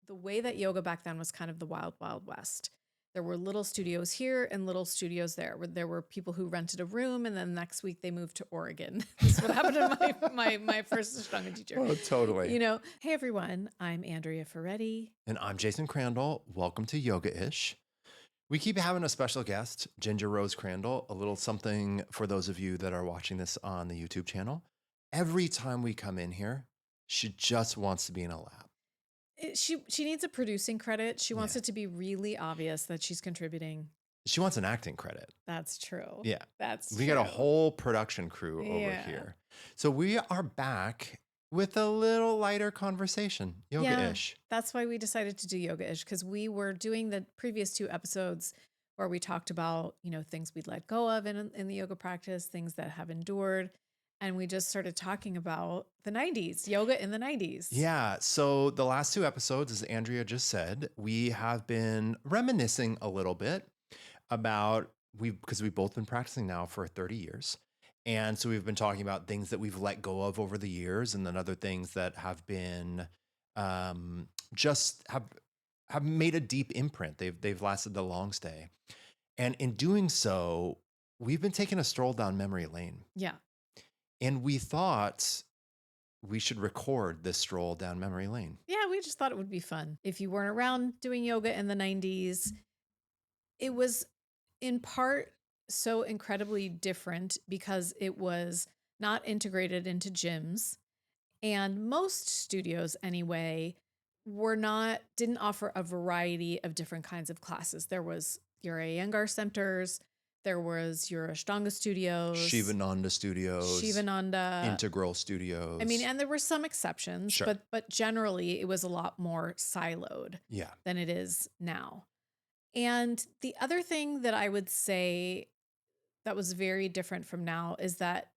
the way that yoga back then was kind of the wild, wild west. There were little studios here and little studios there. Where there were people who rented a room, and then next week they moved to Oregon. This is what happened to my first Ashtanga teacher. Oh, totally. Hey everyone, I'm Andrea Ferretti. And I'm Jason Crandall. Welcome to Yoga-ish. We keep having a special guest, Ginger Rose Crandall, a little something for those of you that are watching this on the YouTube channel. Every time we come in here, she just wants to be in a lab. She needs a producing credit. She wants it to be really obvious that she's contributing. She wants an acting credit. That's true. Yeah. We got a whole production crew over here. So we are back with a little lighter conversation, yoga-ish. Yeah, that's why we decided to do yoga-ish, because we were doing the previous 2 episodes where we talked about, things we'd let go of in the yoga practice, things that have endured. And we just started talking about the 90s, yoga in the 90s. Yeah. So the last 2 episodes, as Andrea just said, we have been reminiscing a little bit about because we've both been practicing now for 30 years. And so we've been talking about things that we've let go of over the years, and then other things that have been just have made a deep imprint. They've lasted the long stay. And in doing so, we've been taking a stroll down memory lane. Yeah. And we thought we should record this stroll down memory lane. Yeah, we just thought it would be fun. If you weren't around doing yoga in the 90s, it was in part so incredibly different because it was not integrated into gyms. And most studios, anyway, didn't offer a variety of different kinds of classes. There was your Iyengar centers. There was your Ashtanga studios. Shivananda studios. Integral studios. I mean, and there were some exceptions, sure. but generally it was a lot more siloed than it is now. And the other thing that I would say that was very different from now is that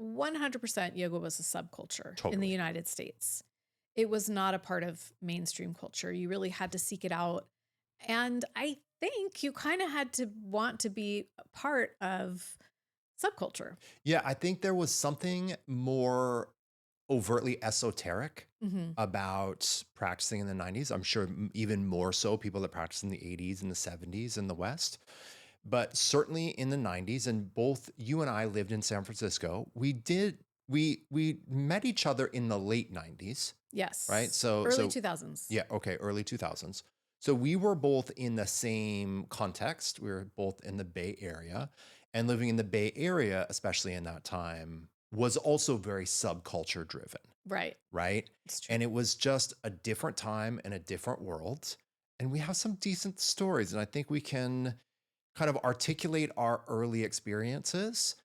100% yoga was a subculture in the United States. It was not a part of mainstream culture. You really had to seek it out. And I think you kind of had to want to be a part of subculture. Yeah, I think there was something more overtly esoteric about practicing in the 90s. I'm sure even more so people that practiced in the 80s and the 70s in the West. But certainly in the 90s, and both you and I lived in San Francisco, we met each other in the late 90s. Yes. Right? So early 2000s. Yeah, okay, early 2000s. So we were both in the same context. We were both in the Bay Area, and living in the Bay Area, especially in that time, was also very subculture driven. Right. Right. And it was just a different time and a different world. And we have some decent stories. And I think we can kind of articulate our early experiences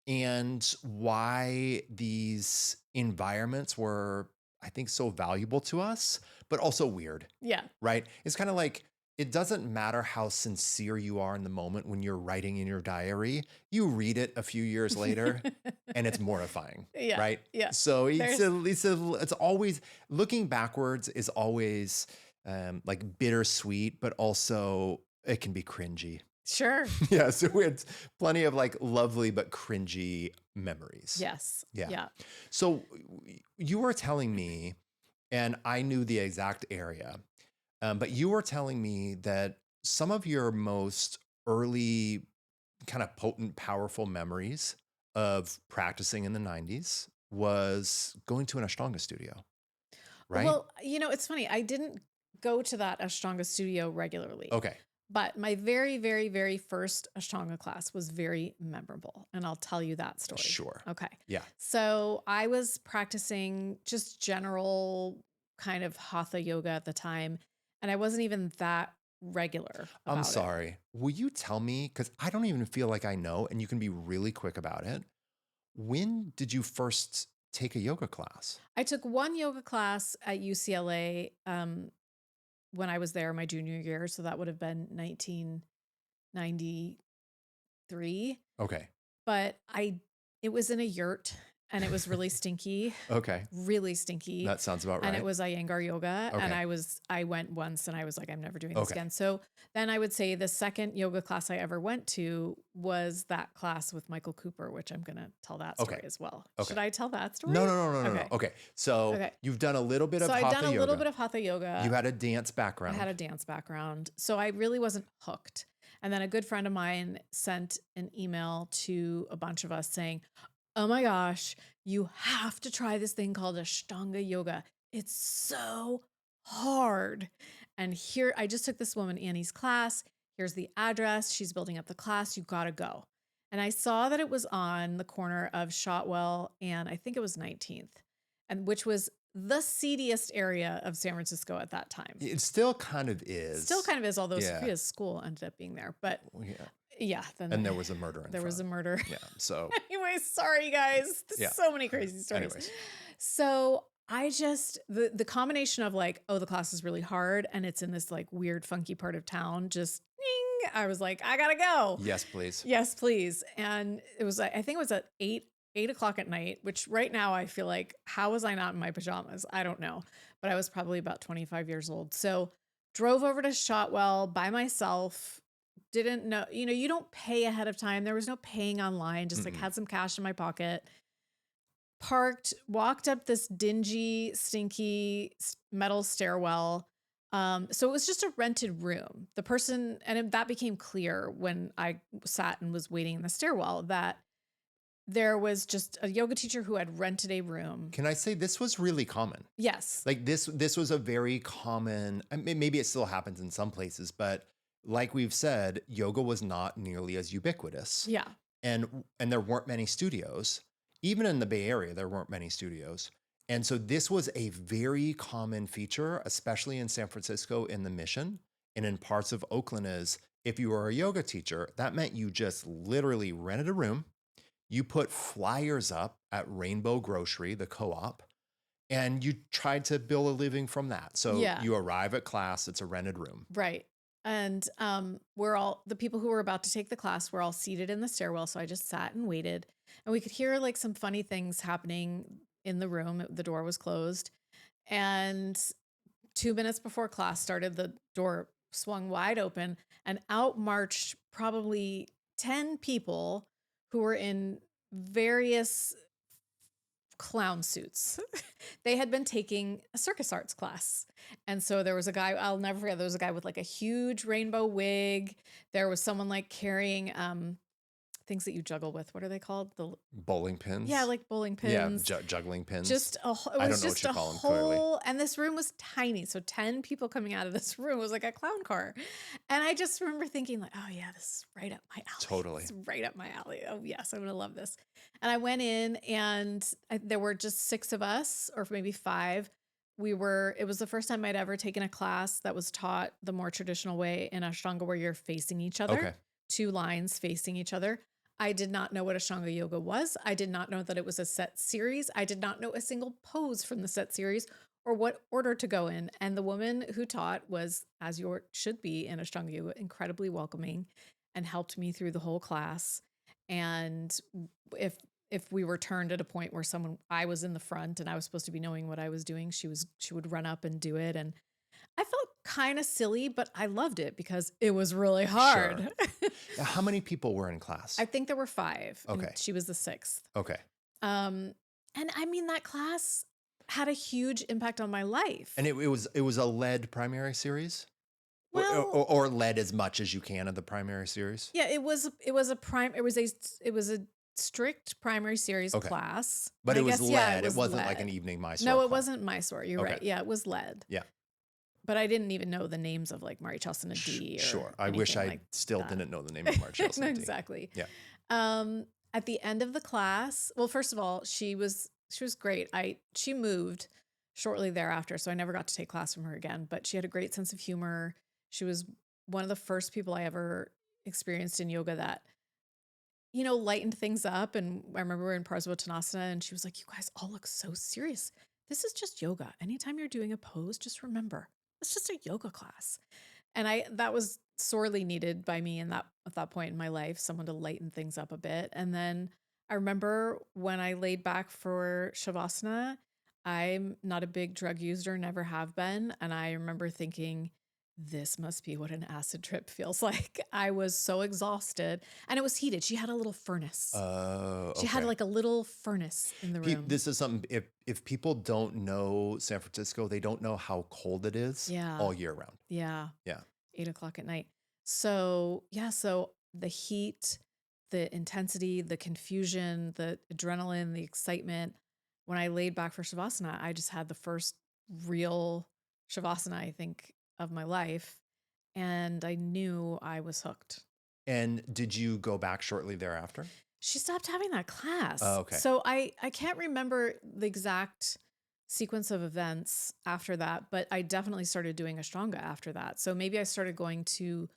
and why these environments were, I think, so valuable to us, but also weird. Yeah. Right. It's kind of like, it doesn't matter how sincere you are in the moment when you're writing in your diary. You read it a few years later and it's mortifying. Yeah. Right. Yeah. So it's always, looking backwards is always like bittersweet, but also it can be cringy. Sure. Yeah. So we had plenty of like lovely but cringy memories. Yes. Yeah. So you were telling me, and I knew the exact area, but you were telling me that some of your most early kind of potent, powerful memories of practicing in the 90s was going to an Ashtanga studio, right? Well, it's funny. I didn't go to that Ashtanga studio regularly. Okay. But my very, very, very first Ashtanga class was very memorable. And I'll tell you that story. Sure. Okay. Yeah. So I was practicing just general kind of hatha yoga at the time. And I wasn't even that regular about I'm sorry. Will you tell me, because I don't even feel like I know, and you can be really quick about it. When did you first take a yoga class? I took one yoga class at UCLA when I was there my junior year. So that would have been 1993. Okay. But it was in a yurt and it was really stinky. Okay. Really stinky. That sounds about right. And it was Iyengar yoga. Okay. And I went once and I was like, I'm never doing this Okay. again. So then I would say the second yoga class I ever went to was that class with Michael Cooper, which I'm going to tell that story as well. Okay. Should I tell that story? No. Okay. So you've done a little bit of hatha yoga. So I've done a little bit of hatha yoga. You had a dance background. I had a dance background. So I really wasn't hooked. And then a good friend of mine sent an email to a bunch of us saying, oh my gosh, you have to try this thing called Ashtanga yoga. It's so hard. And here, I just took this woman, Annie's class. Here's the address. She's building up the class. You got to go. And I saw that it was on the corner of Shotwell and I think it was 19th, and which was the seediest area of San Francisco at that time. It still kind of is. Still kind of is, although Sophia's school ended up being there. But yeah. And there was a murder in There was a murder. Yeah. So anyways, sorry guys. So many crazy stories. Anyways. So I just, the combination of like, oh, the class is really hard and it's in this like weird, funky part of town, just ding, I was like, I gotta go. Yes, please. Yes, please. And it was, I think it was at 8 o'clock at night, which right now I feel like, how was I not in my pajamas? I don't know. But I was probably about 25 years old. So drove over to Shotwell by myself. Didn't know, you don't pay ahead of time. There was no paying online, just like had some cash in my pocket. Parked, walked up this dingy, stinky metal stairwell. So it was just a rented room. The person, and that became clear when I sat and was waiting in the stairwell, that there was just a yoga teacher who had rented a room. Can I say this was really common? Yes. Like this was a very common, maybe it still happens in some places, but like we've said, yoga was not nearly as ubiquitous. Yeah. And there weren't many studios. Even in the Bay Area, there weren't many studios. And so this was a very common feature, especially in San Francisco in the Mission and in parts of Oakland, is if you were a yoga teacher, that meant you just literally rented a room. You put flyers up at Rainbow Grocery, the co-op, and you tried to build a living from that. So you arrive at class, it's a rented room. Right. And the people who were about to take the class were all seated in the stairwell. So I just sat and waited. And we could hear like some funny things happening in the room. The door was closed. And 2 minutes before class started, the door swung wide open and out marched probably 10 people who were in various clown suits. They had been taking a circus arts class. And so there was a guy, I'll never forget, there was a guy with like a huge rainbow wig. There was someone like carrying things that you juggle with. What are they called? The bowling pins. Yeah, like bowling pins. Yeah, juggling pins. Just a whole, it was just a whole, and this room was tiny. So 10 people coming out of this room was like a clown car. And I just remember thinking like, oh yeah, this is right up my alley. Totally. It's right up my alley. Oh yes, I'm going to love this. And I went in and there were just 6 of us, or maybe 5. It was the first time I'd ever taken a class that was taught the more traditional way in Ashtanga, where you're facing each other. Okay. 2 lines facing each other. I did not know what Ashtanga yoga was. I did not know that it was a set series. I did not know a single pose from the set series or what order to go in. And the woman who taught was, as you should be in Ashtanga yoga, incredibly welcoming and helped me through the whole class. And if we were turned at a point where I was in the front and I was supposed to be knowing what I was doing, she would run up and do it. And I felt kind of silly, but I loved it because it was really hard. Sure. How many people were in class? I think there were 5. Okay. And she was the 6th. Okay. And I mean, that class had a huge impact on my life. And it was a lead primary series? Well, or lead as much as you can of the primary series? Yeah, it was a strict primary series class. But it was lead. It wasn't like an evening Mysore. No, it wasn't Mysore. You're right. Yeah, it was lead. Yeah. But I didn't even know the names of like Marichelsea D. Sure. I wish I still didn't know the name of Marichelsea D. Exactly. Yeah. At the end of the class, well, first of all, she was great. She moved shortly thereafter, so I never got to take class from her again, but she had a great sense of humor. She was one of the first people I ever experienced in yoga that, lightened things up. And I remember we were in Parsvottanasana and she was like, you guys all look so serious. This is just yoga. Anytime you're doing a pose, just remember, it's just a yoga class. And that was sorely needed by me at that point in my life, someone to lighten things up a bit. And then I remember when I laid back for Shavasana, I'm not a big drug user, never have been. And I remember thinking, this must be what an acid trip feels like. I was so exhausted and it was heated. She had a little furnace. Oh, She had okay. like a little furnace in the room. This is something, if people don't know San Francisco, they don't know how cold it is Yeah. all year round. Yeah. Yeah. 8 o'clock at night. So, yeah. So the heat, the intensity, the confusion, the adrenaline, the excitement. When I laid back for Shavasana, I just had the first real Shavasana, I think, of my life. And I knew I was hooked. And did you go back shortly thereafter? She stopped having that class. Oh, okay. So I can't remember the exact sequence of events after that, but I definitely started doing Ashtanga after that. So maybe I started going to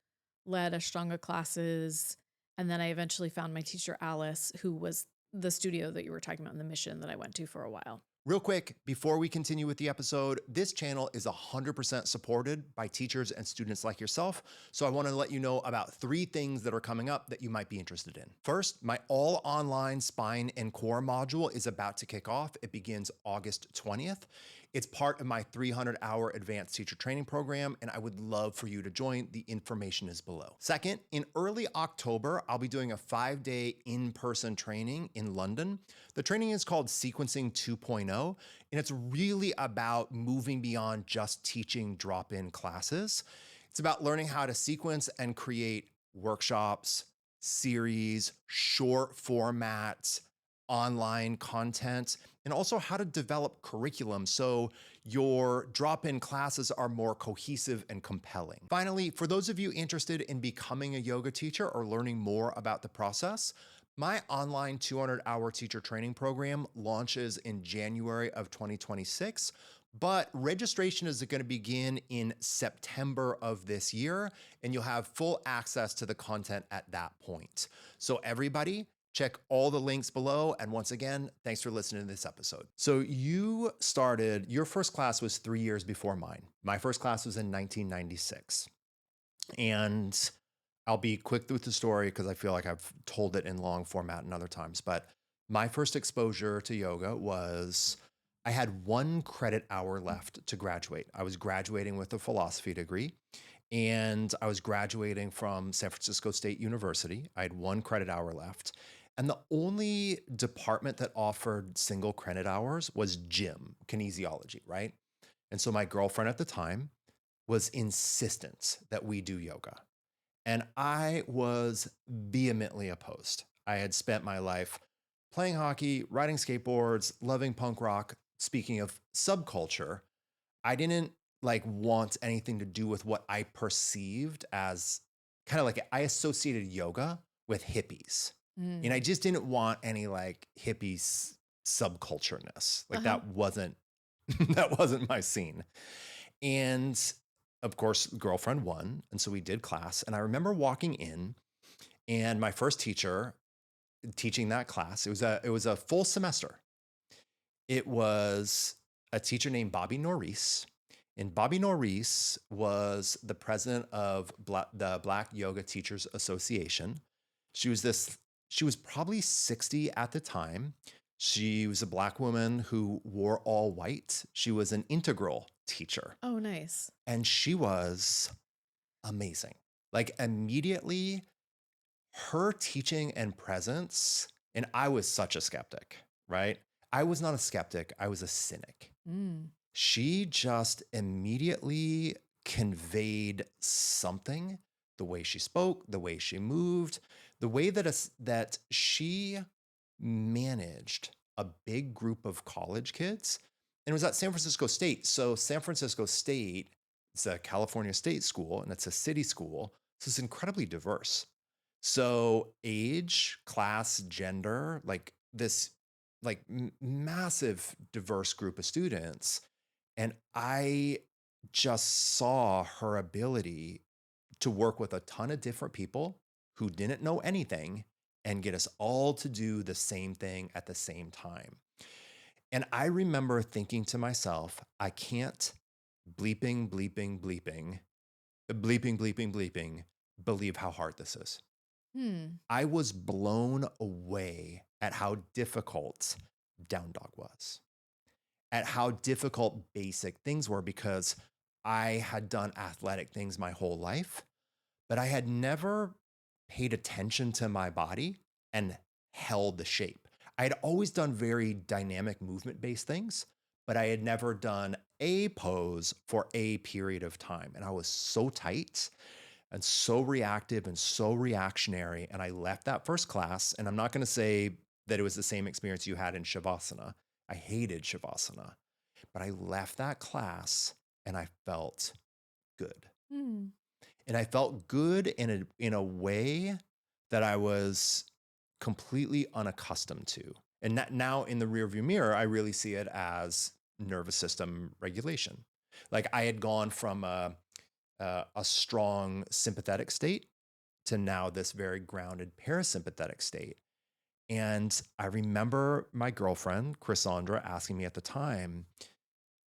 lead Ashtanga classes, and then I eventually found my teacher Alice, who was the studio that you were talking about in the mission that I went to for a while. Real quick, before we continue with the episode, this channel is 100% supported by teachers and students like yourself. So I want to let you know about 3 things that are coming up that you might be interested in. First, my all online spine and core module is about to kick off. It begins August 20th. It's part of my 300-hour advanced teacher training program, and I would love for you to join. The information is below. Second, in early October, I'll be doing a 5-day in-person training in London. The training is called Sequencing 2.0, and it's really about moving beyond just teaching drop-in classes. It's about learning how to sequence and create workshops, series, short formats, online content, and also how to develop curriculum so your drop-in classes are more cohesive and compelling. Finally, for those of you interested in becoming a yoga teacher or learning more about the process, my online 200-hour teacher training program launches in January of 2026, but registration is going to begin in September of this year, and you'll have full access to the content at that point. So everybody, check all the links below. And once again, thanks for listening to this episode. So you started, your first class was 3 years before mine. My first class was in 1996. And I'll be quick with the story because I feel like I've told it in long format and other times. But my first exposure to yoga was I had 1 credit hour left to graduate. I was graduating with a philosophy degree, and I was graduating from San Francisco State University. I had 1 credit hour left. And the only department that offered single credit hours was gym, kinesiology, right? And so my girlfriend at the time was insistent that we do yoga. And I was vehemently opposed. I had spent my life playing hockey, riding skateboards, loving punk rock. Speaking of subculture, I didn't want anything to do with what I perceived as kind of like I associated yoga with hippies. And I just didn't want any hippie subcultureness. That wasn't that wasn't my scene. And of course, girlfriend won. And so we did class. And I remember walking in, and my first teacher teaching that class, it was a full semester. It was a teacher named Bobby Norris. And Bobby Norris was the president of the Black Yoga Teachers Association. She was probably 60 at the time. She was a Black woman who wore all white. She was an integral teacher. Oh, nice. And she was amazing. Immediately, her teaching and presence, and I was such a skeptic, right? I was not a skeptic. I was a cynic. She just immediately conveyed something, the way she spoke, the way she moved, the way that she managed a big group of college kids. And it was at San Francisco State. So San Francisco State, it's a California state school, and it's a city school. So it's incredibly diverse. So age, class, gender, this massive diverse group of students. And I just saw her ability to work with a ton of different people who didn't know anything and get us all to do the same thing at the same time. And I remember thinking to myself, I can't bleeping, bleeping, bleeping, bleeping, bleeping, bleeping, believe how hard this is. Hmm. I was blown away at how difficult down dog was, at how difficult basic things were, because I had done athletic things my whole life, but I had never paid attention to my body and held the shape. I had always done very dynamic movement based things, but I had never done a pose for a period of time. And I was so tight and so reactive and so reactionary. And I left that first class. And I'm not going to say that it was the same experience you had in Shavasana. I hated Shavasana, but I left that class and I felt good. Hmm. And I felt good in a way that I was completely unaccustomed to. And that now in the rearview mirror, I really see it as nervous system regulation. Like I had gone from a strong sympathetic state to now this very grounded parasympathetic state. And I remember my girlfriend, Chrisandra, asking me at the time,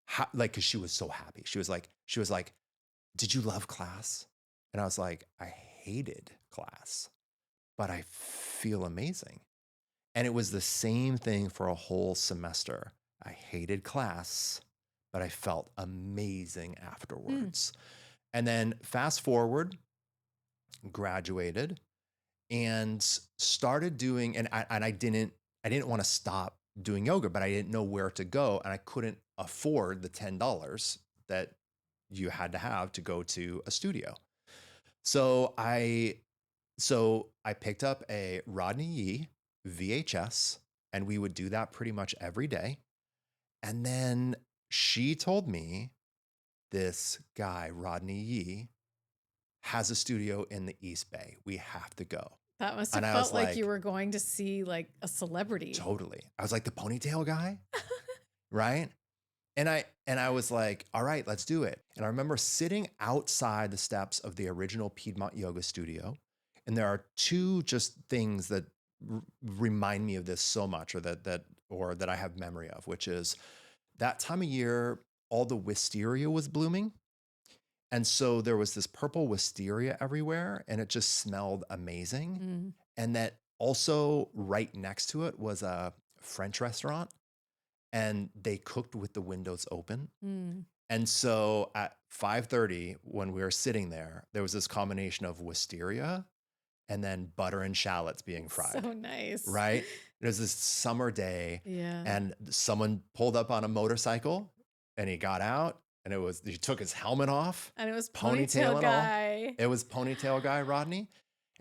how, like, because she was so happy. She was like, did you love class? And I was like, I hated class, but I feel amazing. And it was the same thing for a whole semester. I hated class, but I felt amazing Hmm. afterwards. And then fast forward, graduated and started doing, and I didn't want to stop doing yoga, but I didn't know where to go. And I couldn't afford the $10 that you had to have to go to a studio. So I picked up a Rodney Yee VHS, and we would do that pretty much every day. And then she told me this guy, Rodney Yee, has a studio in the East Bay. We have to go. That must And have I was felt like you like, were going to see like a celebrity. totally. I was like, the ponytail guy, right? And I was like, all right, let's do it. And I remember sitting outside the steps of the original Piedmont Yoga Studio. And there are two just things that remind me of this so much, or that I have memory of, which is that time of year, all the wisteria was blooming. And so there was this purple wisteria everywhere, and it just smelled amazing. Mm. And that also right next to it was a French restaurant, and they cooked with the windows open. Mm. And so at 5:30, when we were sitting there, there was this combination of wisteria and then butter and shallots being So fried, nice. right? It was this summer day, Yeah. and someone pulled up on a motorcycle, and he got out, and he took his helmet off, And it was ponytail ponytail and all. guy. It was ponytail guy Rodney.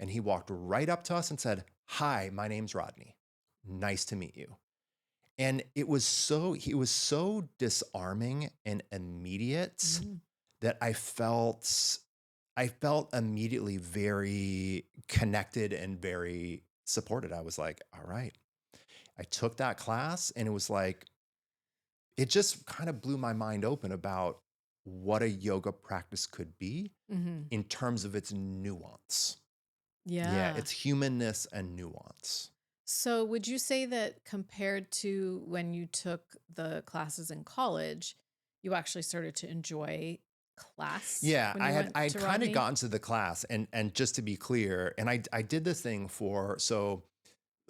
And he walked right up to us and said, "Hi, my name's Rodney. Nice to meet you." And he was so disarming and immediate Mm. that I felt immediately very connected and very supported. I was like, all right. I took that class, and it was like, it just kind of blew my mind open about what a yoga practice could be Hmm. in terms of its nuance. Yeah, Yeah. it's humanness and nuance. So would you say that compared to when you took the classes in college, you actually started to enjoy class Yeah, when I you had went I had to kind of Rodney? gotten to the class, and just to be clear, and I did this thing for, so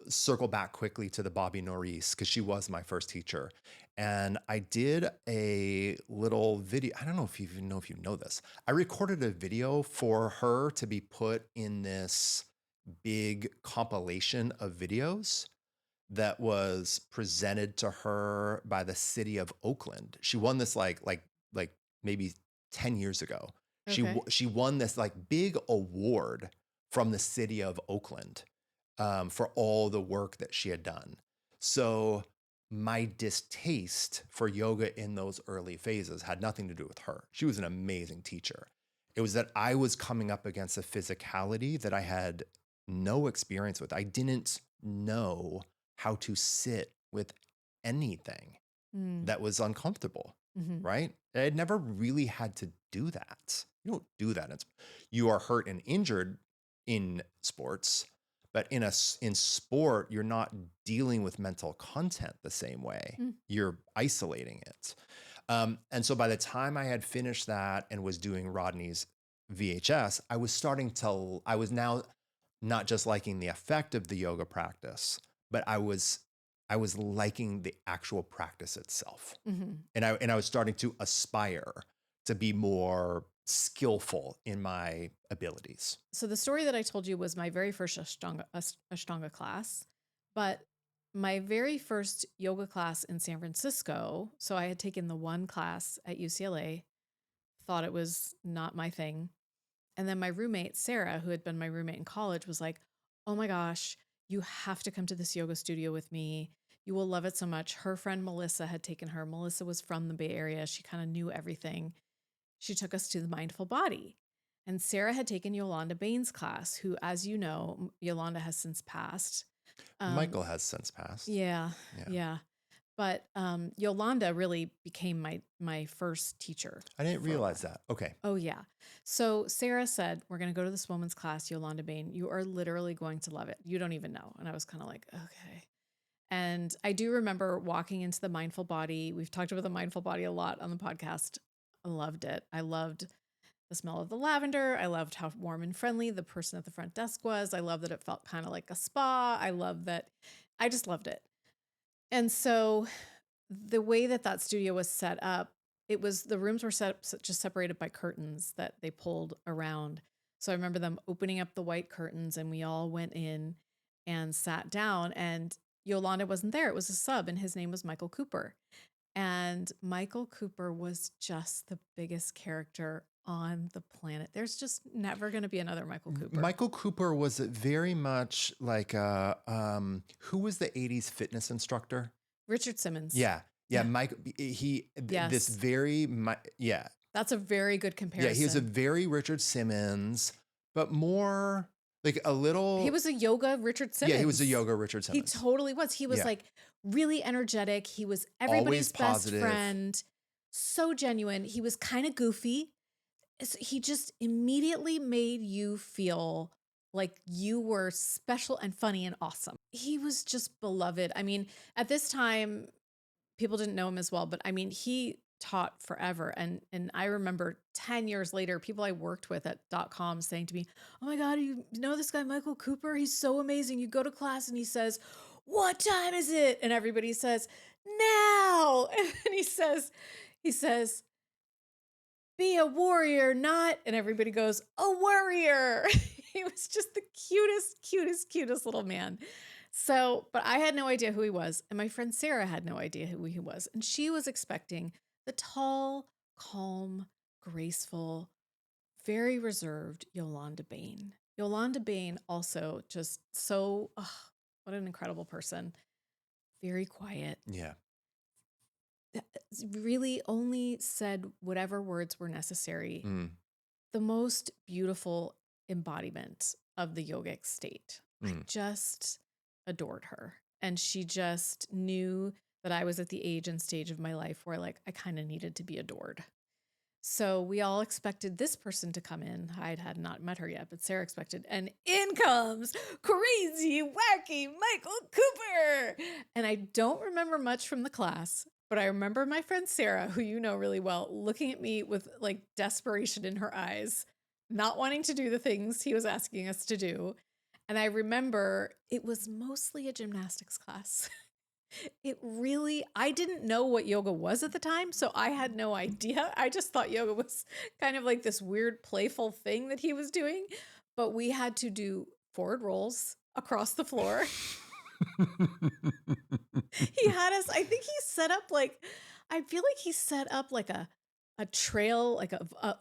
circle back quickly to the Bobby Norris, because she was my first teacher. And I did a little video. I don't know if you know this. I recorded a video for her to be put in this big compilation of videos that was presented to her by the city of Oakland. She won this like maybe 10 years ago. Okay. She won this like big award from the city of Oakland, for all the work that she had done. So my distaste for yoga in those early phases had nothing to do with her. She was an amazing teacher. It was that I was coming up against a physicality that I had no experience with. I didn't know how to sit with anything Mm. that was uncomfortable, Hmm. right? I had never really had to do that. You don't do that. You are hurt and injured in sports, but in sport, you're not dealing with mental content the same way. Mm. You're isolating it. And so by the time I had finished that and was doing Rodney's VHS, I was now not just liking the effect of the yoga practice, but I was liking the actual practice itself. Mm-hmm. And I was starting to aspire to be more skillful in my abilities. So the story that I told you was my very first Ashtanga class, but my very first yoga class in San Francisco. So I had taken the one class at UCLA, thought it was not my thing. And then my roommate, Sarah, who had been my roommate in college, was like, oh my gosh, you have to come to this yoga studio with me. You will love it so much. Her friend Melissa had taken her. Melissa was from the Bay Area. She kind of knew everything. She took us to the Mindful Body. And Sarah had taken Yolanda Bain's class, who, as you know, Yolanda has since passed. Michael has since passed. Yeah. But Yolanda really became my first teacher. I didn't realize that. Okay. Oh, yeah. So Sarah said, we're going to go to this woman's class, Yolanda Bain. You are literally going to love it. You don't even know. And I was kind of like, okay. And I do remember walking into the Mindful Body. We've talked about the Mindful Body a lot on the podcast. I loved it. I loved the smell of the lavender. I loved how warm and friendly the person at the front desk was. I loved that it felt kind of like a spa. I just loved it. And so the way that studio was set up, the rooms were just separated by curtains that they pulled around. So I remember them opening up the white curtains and we all went in and sat down, and Yolanda wasn't there. It was a sub, and his name was Michael Cooper. And Michael Cooper was just the biggest character on the planet. There's just never going to be another Michael Cooper. Michael Cooper was very much like who was the 80s fitness instructor? Richard Simmons. Yeah. Mike, this very, yeah. That's a very good comparison. Yeah, he was a very Richard Simmons, but more like a little. He was a yoga Richard Simmons. Yeah, he was a yoga Richard Simmons. He totally was. He was like really energetic. He was everybody's best friend. So genuine. He was kind of goofy. He just immediately made you feel like you were special and funny and awesome. He was just beloved. I mean, at this time, people didn't know him as well, but I mean, he taught forever. And I remember 10 years later, people I worked with at .com saying to me, oh my God, you know this guy, Michael Cooper? He's so amazing. You go to class and he says, what time is it? And everybody says, now. And then he says, be a warrior, not. And everybody goes, a warrior. He was just the cutest little man. So, but I had no idea who he was. And my friend Sarah had no idea who he was. And she was expecting the tall, calm, graceful, very reserved Yolanda Bain. Yolanda Bain also just what an incredible person. Very quiet. Yeah. Really only said whatever words were necessary. The most beautiful embodiment of the yogic state. I just adored her. And she just knew that I was at the age and stage of my life where I kind of needed to be adored. So we all expected this person to come in. I had not met her yet, but Sarah expected, and in comes crazy, wacky Michael Cooper. And I don't remember much from the class, but I remember my friend Sarah, who you know really well, looking at me with desperation in her eyes, not wanting to do the things he was asking us to do. And I remember it was mostly a gymnastics class. I didn't know what yoga was at the time, so I had no idea. I just thought yoga was kind of like this weird, playful thing that he was doing. But we had to do forward rolls across the floor. He had us, I think he set up I feel like he set up a trail,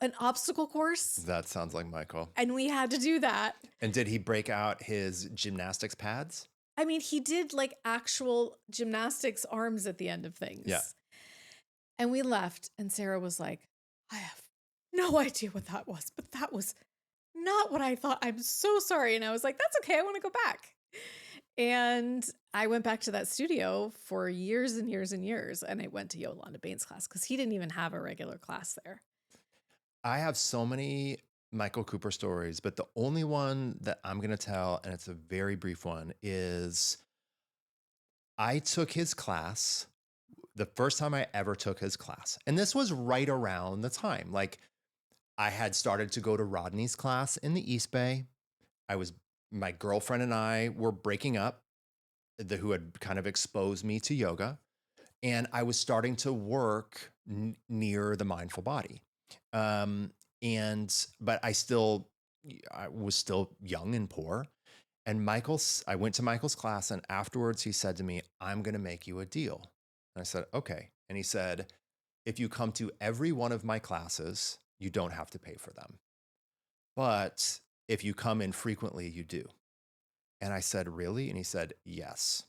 an obstacle course. That sounds like Michael. And we had to do that. And did he break out his gymnastics pads? I mean, he did actual gymnastics arms at the end of things. Yeah. And we left, and Sarah was like, I have no idea what that was, but that was not what I thought. I'm so sorry. And I was like, that's okay. I want to go back. And I went back to that studio for years and years and years. And I went to Yolanda Bain's class because he didn't even have a regular class there. I have so many Michael Cooper stories, but the only one that I'm going to tell, and it's a very brief one, is I took his class the first time I ever took his class. And this was right around the time. I had started to go to Rodney's class in the East Bay. I was my girlfriend and I were breaking up, who had kind of exposed me to yoga. And I was starting to work near the mindful body. Um, but I was still young and poor. And I went to Michael's class, and afterwards he said to me, "I'm going to make you a deal." And I said, "Okay." And he said, "If you come to every one of my classes, you don't have to pay for them. But if you come in frequently, you do." And I said, "Really?" And he said, "Yes."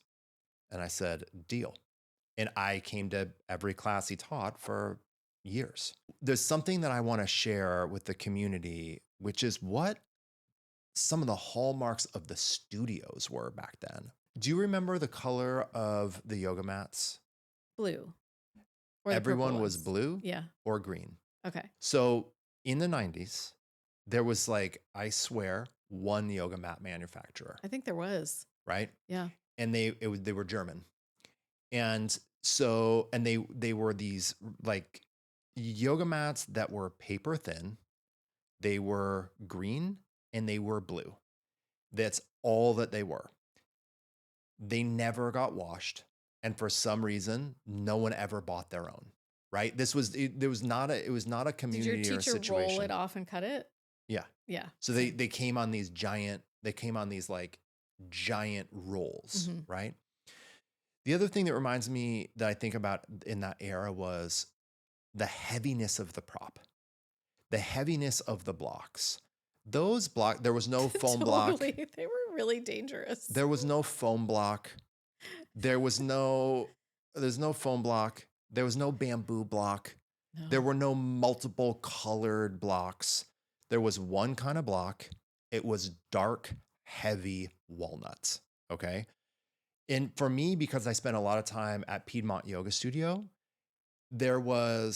And I said, "Deal." And I came to every class he taught for years. There's something that I want to share with the community, which is what some of the hallmarks of the studios were back then. Do you remember the color of the yoga mats? Blue. Or the purple Everyone was ones. blue Yeah. or green. Okay. So in the 90s, there was like, I swear, one yoga mat manufacturer, I think there was. right? Yeah. And they were German. And they were these like yoga mats that were paper thin. They were green and they were blue. That's all that they were. They never got washed. And for some reason, no one ever bought their own, right? It was not a Did community your or teacher roll situation. it off and cut it? Yeah. Yeah. So they came on these like giant rolls, Mhm. right? The other thing that reminds me that I think about in that era was the heaviness of the prop, the heaviness of the blocks. There was no foam block. Totally. They were really dangerous. There was no foam block. There's no foam block. There was no bamboo block. No. There were no multiple colored blocks. There was one kind of block. It was dark, heavy walnuts. Okay. And for me, because I spent a lot of time at Piedmont Yoga Studio, there were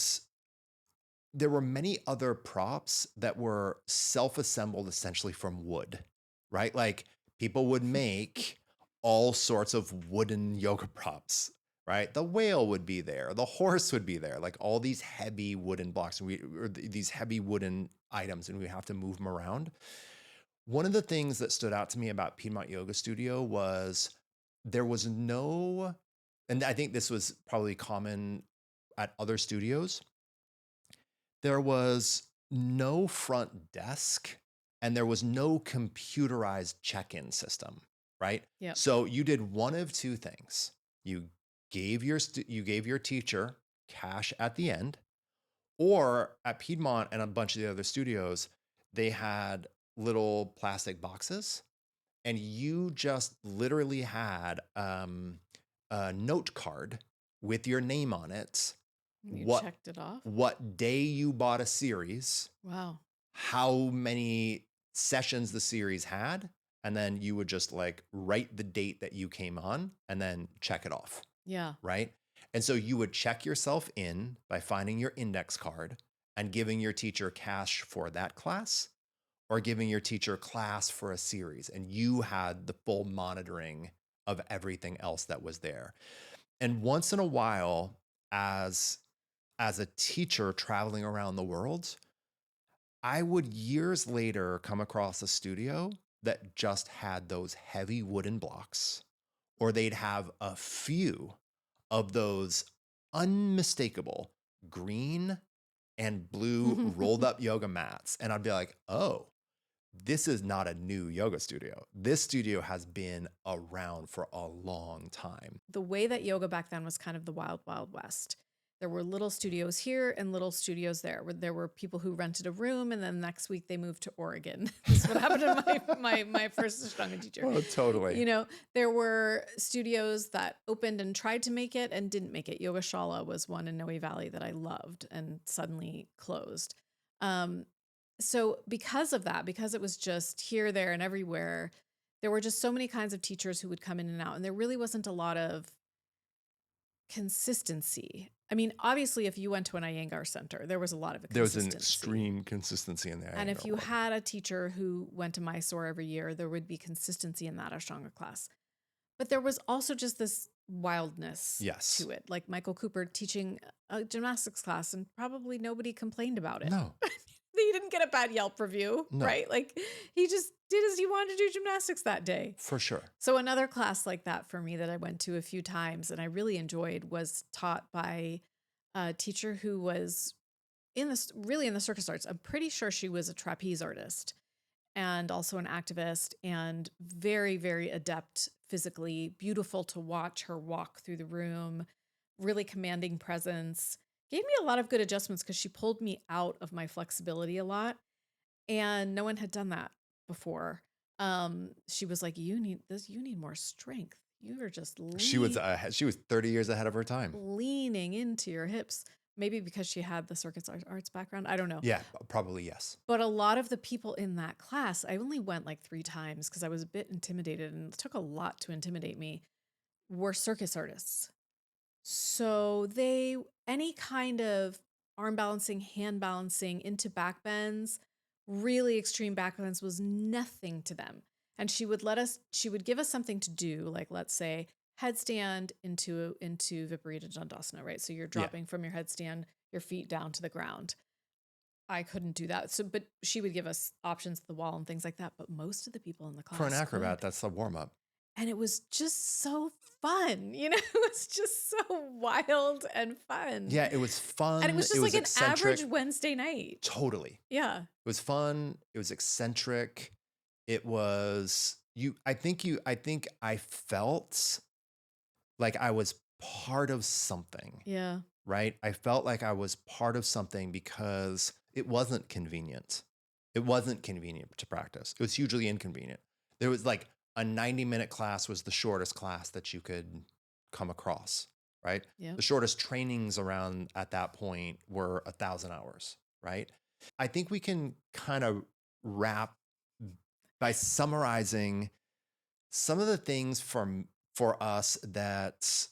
many other props that were self-assembled essentially from wood, right? Like people would make all sorts of wooden yoga props, right? The whale would be there, the horse would be there, like all these heavy wooden blocks or these heavy wooden items, and we have to move them around. One of the things that stood out to me about Piedmont Yoga Studio was there was no, and I think this was probably common at other studios, there was no front desk and there was no computerized check-in system, right? Yep. So you did one of two things. You gave your teacher cash at the end, or at Piedmont and a bunch of the other studios, they had little plastic boxes, and you just literally had a note card with your name on it. You checked it off? What day you bought a series, Wow. how many sessions the series had, and then you would just like write the date that you came on and then check it off. Yeah. Right? And so you would check yourself in by finding your index card and giving your teacher cash for that class, or giving your teacher class for a series, and you had the full monitoring of everything else that was there. And once in a while, as a teacher traveling around the world, I would years later come across a studio that just had those heavy wooden blocks, or they'd have a few of those unmistakable green and blue rolled up yoga mats. And I'd be like, oh, this is not a new yoga studio. This studio has been around for a long time. The way that yoga back then was kind of the wild, wild west. There were little studios here and little studios there, where there were people who rented a room and then next week they moved to Oregon. This is what happened to my first Ashtanga teacher. Oh, totally. You know, there were studios that opened and tried to make it and didn't make it. Yogashala was one in Noe Valley that I loved and suddenly closed. So because of that, because it was just here, there, and everywhere, there were just so many kinds of teachers who would come in and out, and there really wasn't a lot of consistency. I mean, obviously, if you went to an Iyengar center, there was a lot of There was consistency. an extreme consistency in there. And if you had a teacher who went to Mysore every year, there would be consistency in that Ashtanga class. But there was also just this wildness to it. Like Michael Cooper teaching a gymnastics class, and probably nobody complained about it. No. he didn't get a bad Yelp review, No. right? Like he just did as he wanted to do gymnastics that day. For sure. So another class like that for me that I went to a few times and I really enjoyed was taught by a teacher who was really in the circus arts. I'm pretty sure she was a trapeze artist and also an activist and very, very adept physically, beautiful to watch her walk through the room, really commanding presence. Gave me a lot of good adjustments because she pulled me out of my flexibility a lot. And no one had done that before. She was like, you need more strength. You are just She was 30 years ahead of her time. leaning into your hips. Maybe because she had the circus arts background. I don't know. Yeah, probably yes. But a lot of the people in that class, I only went like 3 times because I was a bit intimidated and it took a lot to intimidate me, were circus artists. So any kind of arm balancing, hand balancing into back bends, really extreme back bends was nothing to them. And she would give us something to do, like let's say headstand into Viparita Dandasana, right? So you're dropping from your headstand, your feet down to the ground. I couldn't do that. So, but she would give us options to the wall and things like that. But most of the people in the class For an acrobat, could. that's a warm up. And it was just so fun. It was just so wild and fun. Yeah, it was fun. And it was just like eccentric. an average Wednesday night. Totally. Yeah. It was fun. It was eccentric. It was I think I felt like I was part of something. Yeah. Right? I felt like I was part of something because it wasn't convenient. It wasn't convenient to practice. It was hugely inconvenient. There was like a 90-minute class was the shortest class that you could come across, right? Yeah. The shortest trainings around at that point were 1,000 hours, right? I think we can kind of wrap by summarizing some of the things for us that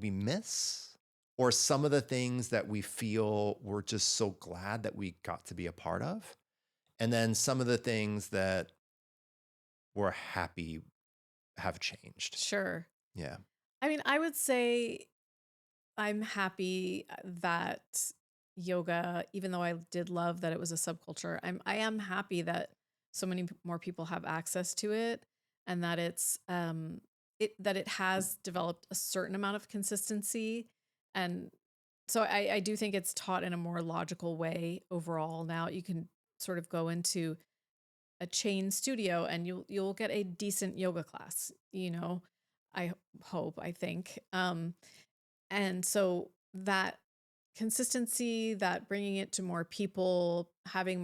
we miss, or some of the things that we feel we're just so glad that we got to be a part of. And then some of the things that we're happy have changed. Sure. Yeah. I mean, I would say I'm happy that yoga, even though I did love that it was a subculture, I am happy that so many more people have access to it and that it has developed a certain amount of consistency. And so I do think it's taught in a more logical way overall. Now you can sort of go into a chain studio and you'll get a decent yoga class, I hope, I think. And so that consistency, that bringing it to more people, having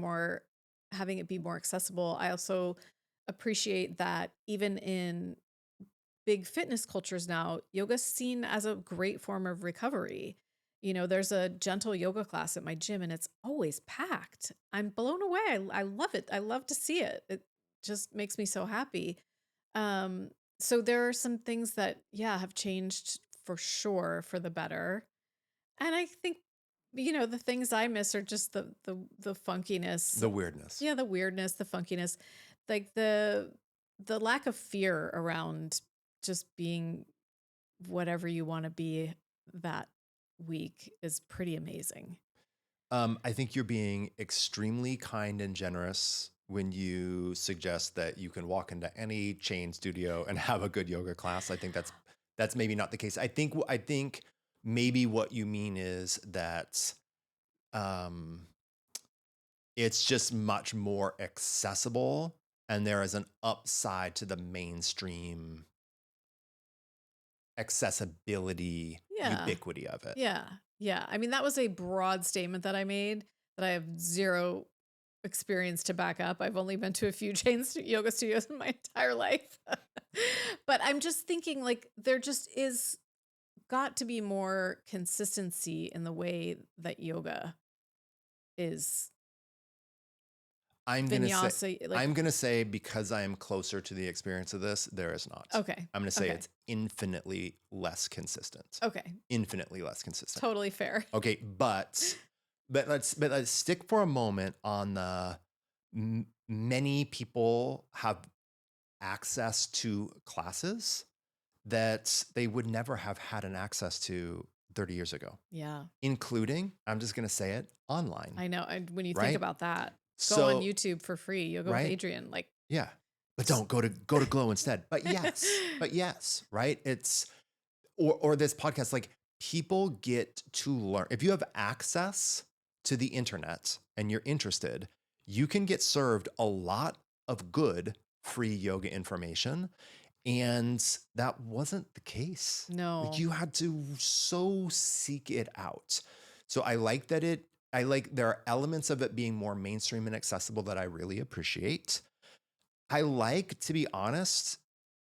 it be more accessible. I also appreciate that even in big fitness cultures now, yoga's seen as a great form of recovery. There's a gentle yoga class at my gym and it's always packed. I'm blown away. I love it. I love to see it. It just makes me so happy. So there are some things that, have changed for sure for the better. And I think, the things I miss are just the funkiness. The weirdness. Yeah, the weirdness, the funkiness, like the lack of fear around just being whatever you want to be that week is pretty amazing. I think you're being extremely kind and generous when you suggest that you can walk into any chain studio and have a good yoga class. I think that's maybe not the case. I think maybe what you mean is that it's just much more accessible and there is an upside to the mainstream accessibility, ubiquity of it. Yeah. Yeah. I mean, that was a broad statement that I made that I have zero experience to back up. I've only been to a few yoga studios in my entire life. But I'm just thinking like there just is got to be more consistency in the way that yoga is. I'm gonna say because I am closer to the experience of this, there is not. Okay. I'm gonna say it's infinitely less consistent. Okay. Infinitely less consistent. Totally fair. Okay, but let's stick for a moment on the many people have access to classes that they would never have had an access to 30 years ago, Yeah. including, I'm just going to say it, online. I know. And when you think right? about that, go on So, YouTube for free. Yoga with right? Adrian. Like, Yeah. But don't go to Glow instead. But yes, right? It's or this podcast, like people get to learn. If you have access to the internet and you're interested, you can get served a lot of good free yoga information. And that wasn't the case. no. Like you had to so seek it out. So I like that there are elements of it being more mainstream and accessible that I really appreciate. I like, to be honest,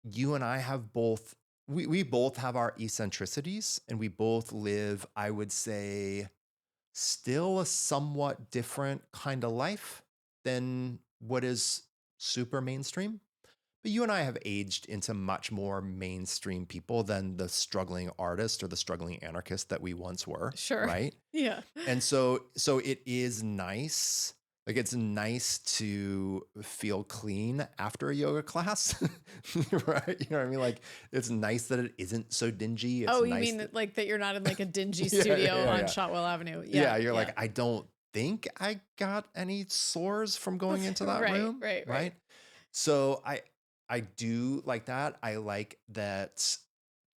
you and I have both, we both have our eccentricities and we both live, I would say, still a somewhat different kind of life than what is super mainstream. But you and I have aged into much more mainstream people than the struggling artist or the struggling anarchist that we once were. Sure. Right. Yeah. And so it is nice. Like it's nice to feel clean after a yoga class, right? You know what I mean? Like it's nice that it isn't so dingy. It's you nice mean like that you're not in like a dingy Yeah, studio on yeah. Shotwell Avenue? Yeah, you're like, I don't think I got any sores from going into that room. Right. So I do like that. I like that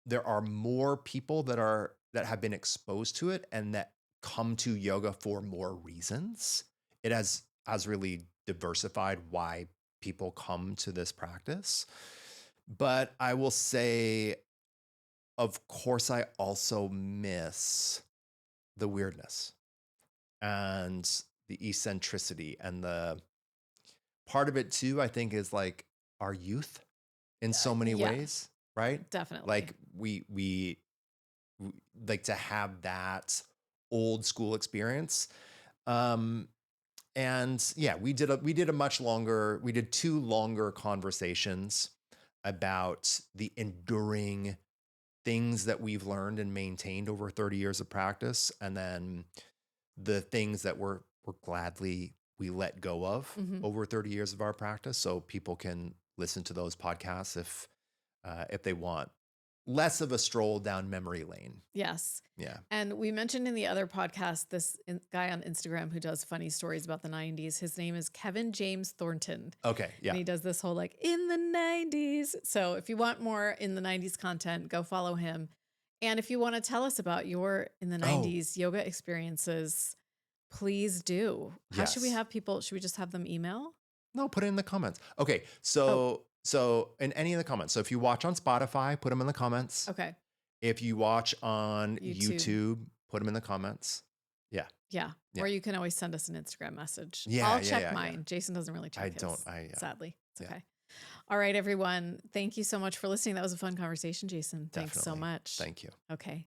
there are more people that have been exposed to it and that come to yoga for more reasons. It has really diversified why people come to this practice. But I will say, of course, I also miss the weirdness and the eccentricity, and the part of it too, I think, is like our youth in so many ways, right? Definitely. Like we like to have that old school experience. And yeah, we did 2 longer conversations about the enduring things that we've learned and maintained over 30 years of practice, and then the things that we're gladly we let go of over 30 years of our practice, so people can listen to those podcasts if they want. Less of a stroll down memory lane. Yes. Yeah. And we mentioned in the other podcast, this guy on Instagram who does funny stories about the 90s. His name is Kevin James Thornton. Okay. Yeah. And he does this whole like in the 90s. So if you want more in the 90s content, go follow him. And if you want to tell us about your in the 90s yoga experiences, please do. How should we have people? Should we just have them email? No, put it in the comments. Okay. So in any of the comments. So if you watch on Spotify, put them in the comments. Okay. If you watch on YouTube, put them in the comments. Yeah. Or you can always send us an Instagram message. Yeah, I'll check mine. Jason doesn't really check his. Sadly. It's okay. All right, everyone. Thank you so much for listening. That was a fun conversation, Jason. Thanks so much. Thank you. Okay.